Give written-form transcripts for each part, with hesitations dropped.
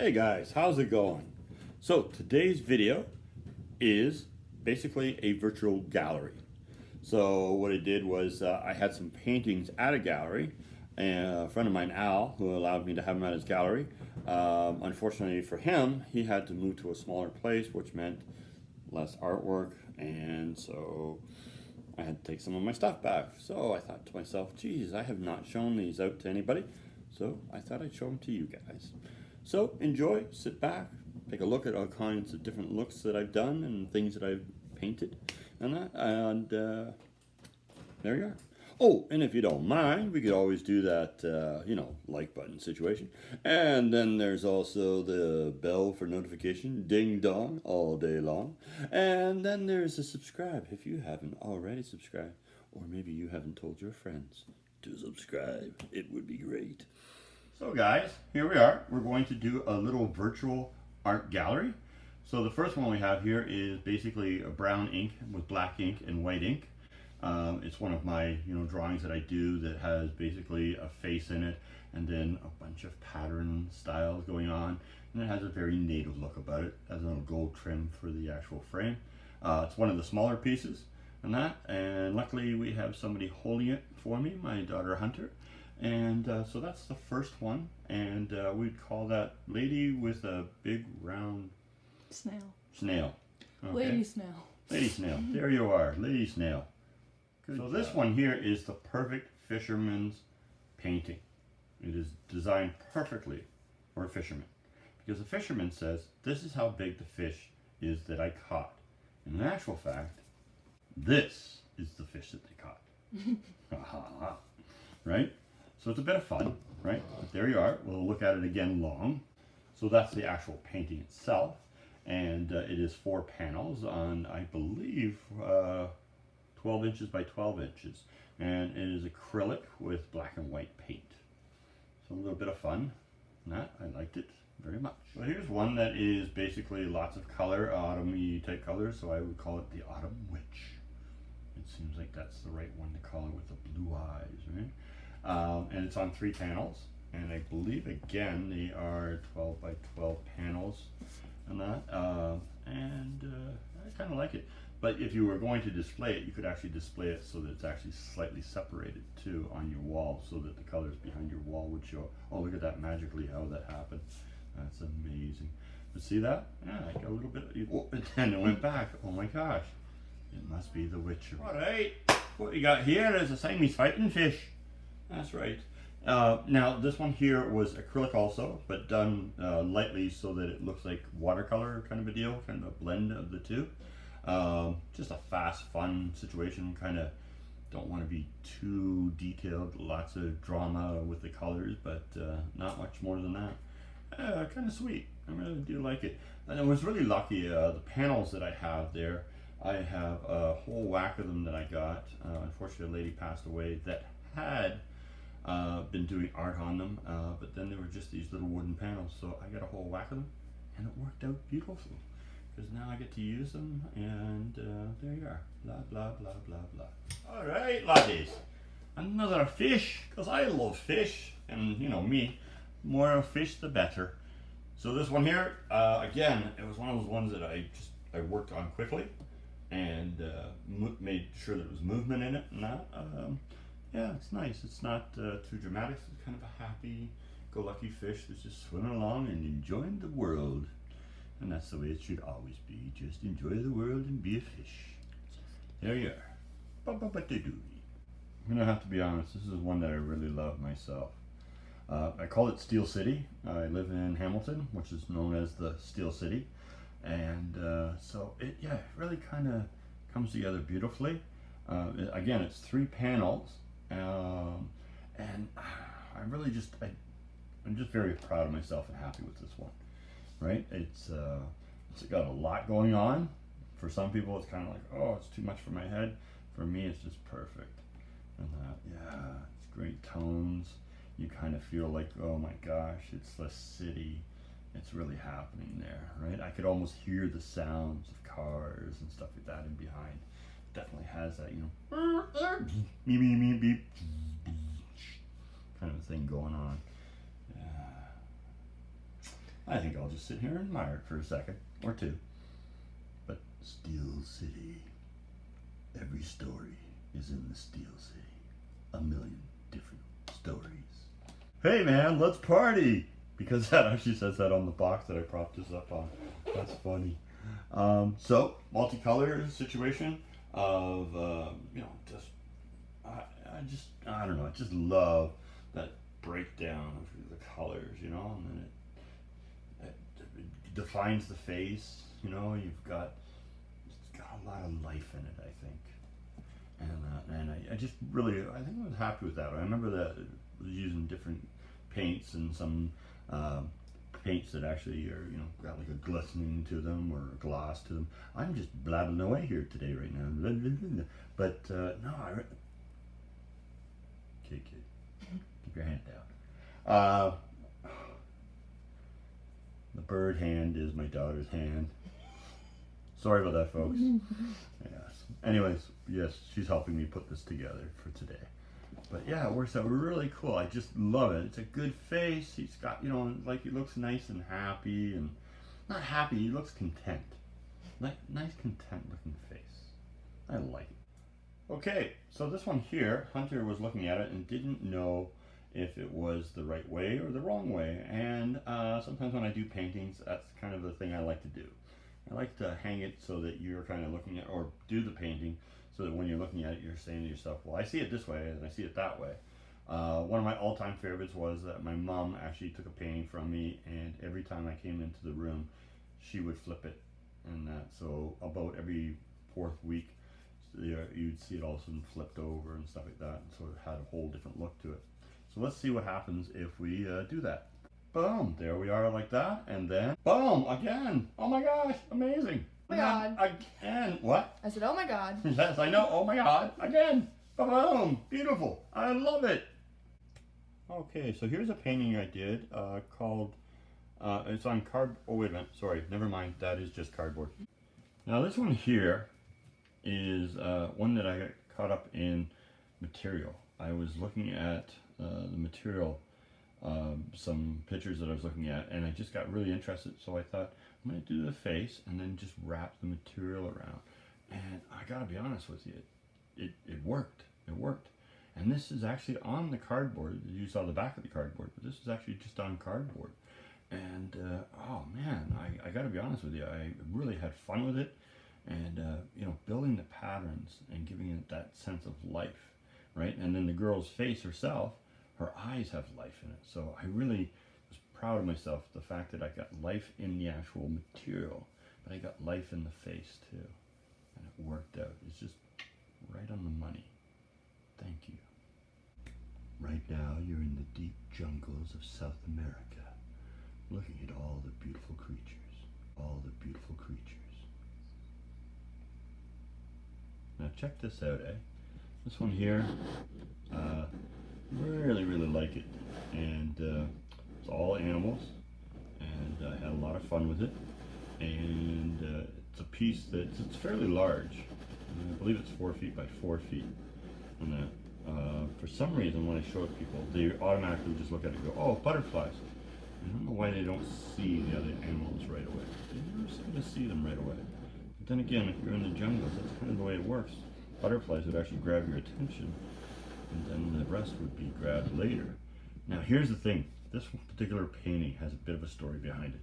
Hey guys, how's it going? So today's video is basically a virtual gallery. So what I did was I had some paintings at a gallery, and a friend of mine, Al, who allowed me to have them at his gallery. Unfortunately for him, he had to move to a smaller place, which meant less artwork, and so I had to take some of my stuff back. So I thought to myself, geez, I have not shown these out to anybody, so I thought I'd show them to you guys. So enjoy, sit back, take a look at all kinds of different looks that I've done and things that I've painted and that, and there you are. Oh, and if you don't mind, we could always do that, like button situation. And then there's also the bell for notification, ding dong, all day long. And then there's the subscribe if you haven't already subscribed, or maybe you haven't told your friends to subscribe. It would be great. So guys, here we are. We're going to do a little virtual art gallery. So the first one we have here is basically a brown ink with black ink and white ink. It's one of my drawings that I do that has basically a face in it and then a bunch of pattern styles going on, and it has a very native look about it. It has a little gold trim for the actual frame. It's one of the smaller pieces and luckily we have somebody holding it for me, my daughter Hunter. And so that's the first one, and we'd call that Lady with a Big Round Snail. Okay. Lady Snail. Lady Snail. There you are, Lady Snail. Good job. This one here is the perfect fisherman's painting. It is designed perfectly for a fisherman, because the fisherman says, this is how big the fish is that I caught. And in actual fact, this is the fish that they caught. Right? So it's a bit of fun, right? But there you are. We'll look at it again long. So that's the actual painting itself. And it is 4 panels on, I believe, 12 inches by 12 inches. And it is acrylic with black and white paint. So a little bit of fun. I liked it very much. Well, here's one that is basically lots of color, autumn-y type colors. So I would call it the Autumn Witch. It seems like that's the right one to call it, with the blue eyes, right? And it's on 3 panels, and I believe again they are 12 by 12 panels and that, I kind of like it. But if you were going to display it, you could actually display it so that it's actually slightly separated too on your wall, so that the colors behind your wall would show. Oh, look at that, magically how that happened. That's amazing. But see that? Yeah, like a little bit, and then it went back. Oh my gosh, it must be the witchery. All right, what we got here is a Siamese fighting fish. That's right. Now this one here was acrylic also, but done lightly so that it looks like watercolor kind of a deal, kind of a blend of the two. Just a fast, fun situation. Kind of don't want to be too detailed, lots of drama with the colors, but not much more than that. Kind of sweet. I really do like it. And I was really lucky. The panels that I have there, I have a whole whack of them that I got. Unfortunately, a lady passed away that had been doing art on them, but then there were just these little wooden panels, so I got a whole whack of them, and it worked out beautifully, because now I get to use them, and there you are, blah blah blah blah blah. All right, laddies, another fish, because I love fish, and me, more fish the better. So this one here, again, it was one of those ones that I worked on quickly, and made sure that there was movement in it, and that. Yeah, it's nice. It's not too dramatic. It's kind of a happy-go-lucky fish that's just swimming along and enjoying the world. And that's the way it should always be. Just enjoy the world and be a fish. There you are. I'm going to have to be honest. This is one that I really love myself. I call it Steel City. I live in Hamilton, which is known as the Steel City. And so it really kind of comes together beautifully. Again, it's 3 panels. And I'm just very proud of myself and happy with this one, right? It's got a lot going on. For some people, it's kind of like, oh, it's too much for my head. For me, it's just perfect. And it's great tones. You kind of feel like, oh my gosh, it's the city. It's really happening there, right? I could almost hear the sounds of cars and stuff like that in behind. Definitely has that, beep, beep, beep, beep, kind of a thing going on. I think I'll just sit here and admire it for a second or two. But Steel City, every story is in the Steel City. A million different stories. Hey man, let's party! Because that actually says that on the box that I propped this up on. That's funny. So, multicolor situation of, you know, just, I don't know, I just love that breakdown of the colors, you know, and then it defines the face, you know, it's got a lot of life in it, I think. And I just really, I think I was happy with that. I remember that I was using different paints and some paints that actually are, you know, got like a glistening to them or a gloss to them. I'm just blabbing away here today right now. But no, kid, keep your hand down. The bird hand is my daughter's hand. Sorry about that, folks. Yes. Anyways, yes, she's helping me put this together for today. But yeah, it works out really cool. I just love it. It's a good face. He's got, you know, like he looks nice and happy, and not happy, he looks content. Like nice, content looking face. I like it. Okay, so this one here, Hunter was looking at it and didn't know if it was the right way or the wrong way. And sometimes when I do paintings, that's kind of the thing I like to do. I like to hang it so that you're kind of looking at, or do the painting so that when you're looking at it, you're saying to yourself, well, I see it this way and I see it that way. One of my all-time favorites was that my mom actually took a painting from me, and every time I came into the room, she would flip it. And so about every fourth week, you'd see it all of a sudden flipped over and stuff like that, and sort of had a whole different look to it. So let's see what happens if we do that. Boom, there we are like that, and then boom, again. Oh my gosh, amazing. Oh my God. Again, what? I said, oh my God. Yes, I know, oh my God, again. Boom, beautiful, I love it. Okay, so here's a painting I did called, it's on oh wait a minute, sorry, never mind, that is just cardboard. Now this one here is one that I got caught up in material. I was looking at the material, some pictures that I was looking at, and I just got really interested, so I thought I'm going to do the face and then just wrap the material around. And I gotta be honest with you, it worked. It worked. And this is actually on the cardboard. You saw the back of the cardboard, but this is actually just on cardboard. And oh man, I gotta be honest with you, I really had fun with it. And you know, building the patterns and giving it that sense of life, right? And then the girl's face herself, her eyes have life in it. So I really was proud of myself, the fact that I got life in the actual material, but I got life in the face too. And it worked out. It's just right on the money. Thank you. Right now you're in the deep jungles of South America, looking at all the beautiful creatures. All the beautiful creatures. Now check this out, eh? This one here, really like it. And it's all animals, and I had a lot of fun with it. And it's a piece it's fairly large. I believe it's 4 feet by 4 feet. And that, for some reason, when I show it to people, they automatically just look at it and go, oh, butterflies. I don't know why they don't see the other animals right away. They never seem to see them right away. But then again, if you're in the jungles, that's kind of the way it works. Butterflies would actually grab your attention, and then the rest would be grabbed later. Now here's the thing, this particular painting has a bit of a story behind it.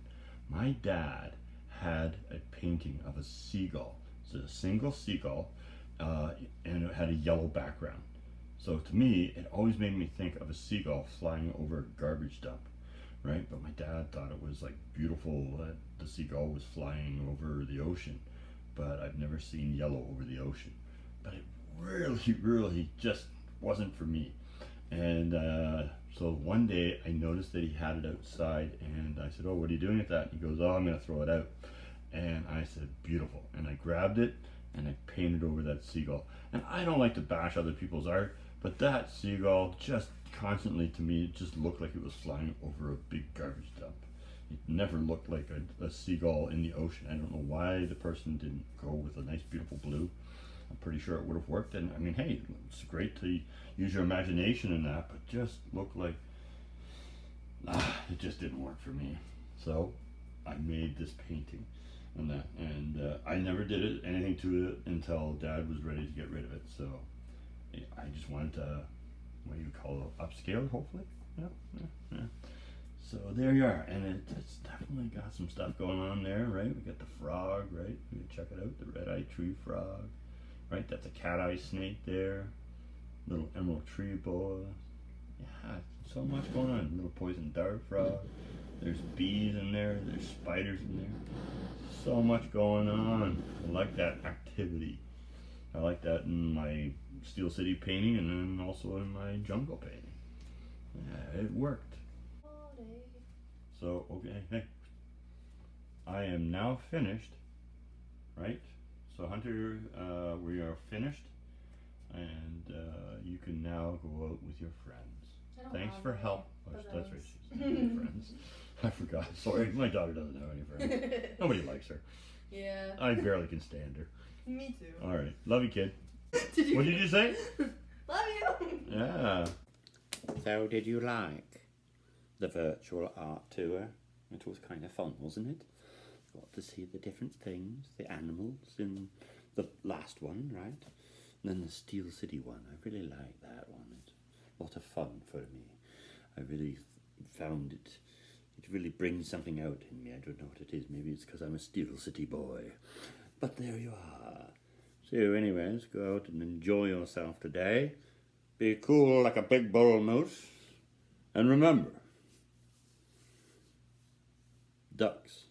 My dad had a painting of a seagull. It's a single seagull, and it had a yellow background. So to me, it always made me think of a seagull flying over a garbage dump, right? But my dad thought it was like beautiful that the seagull was flying over the ocean, but I've never seen yellow over the ocean. But it really just wasn't for me. And so one day I noticed that he had it outside, and I said, oh, what are you doing with that? And he goes, oh, I'm gonna throw it out. And I said, beautiful. And I grabbed it and I painted over that seagull. And I don't like to bash other people's art, but that seagull just constantly, to me, it just looked like it was flying over a big garbage dump. It never looked like a seagull in the ocean. I don't know why the person didn't go with a nice beautiful blue. I'm pretty sure it would have worked. And I mean, hey, it's great to use your imagination in that, but just looked like, it just didn't work for me. So I made this painting and that, and I never did anything to it until Dad was ready to get rid of it. So I just wanted to, what do you call it, upscale it, hopefully. Yeah. So there you are, and it's definitely got some stuff going on there, right? We got the frog, right? You can check it out, the red-eyed tree frog, right? That's a cat-eye snake there, little emerald tree boa. Yeah, so much going on. Little poison dart frog. There's bees in there. There's spiders in there. So much going on. I like that activity. I like that in my Steel City painting, and then also in my jungle painting. Yeah, it worked. So, okay, hey, I am now finished, right? So Hunter, we are finished, and you can now go out with your friends. Thanks for help. Oh, that's right, she's friends. I forgot, sorry, my daughter doesn't have any friends. Nobody likes her. Yeah. I barely can stand her. Me too. Alright, love you, kid. What did you say? Love you! Yeah. So did you like the virtual art tour? It was kind of fun, wasn't it? Got to see the different things, the animals in the last one, right? And then the Steel City one. I really liked that one. It's a lot of fun for me. I really found it really brings something out in me. I don't know what it is. Maybe it's because I'm a Steel City boy. But there you are. So anyways, go out and enjoy yourself today. Be cool like a big bull moose. And remember, ducks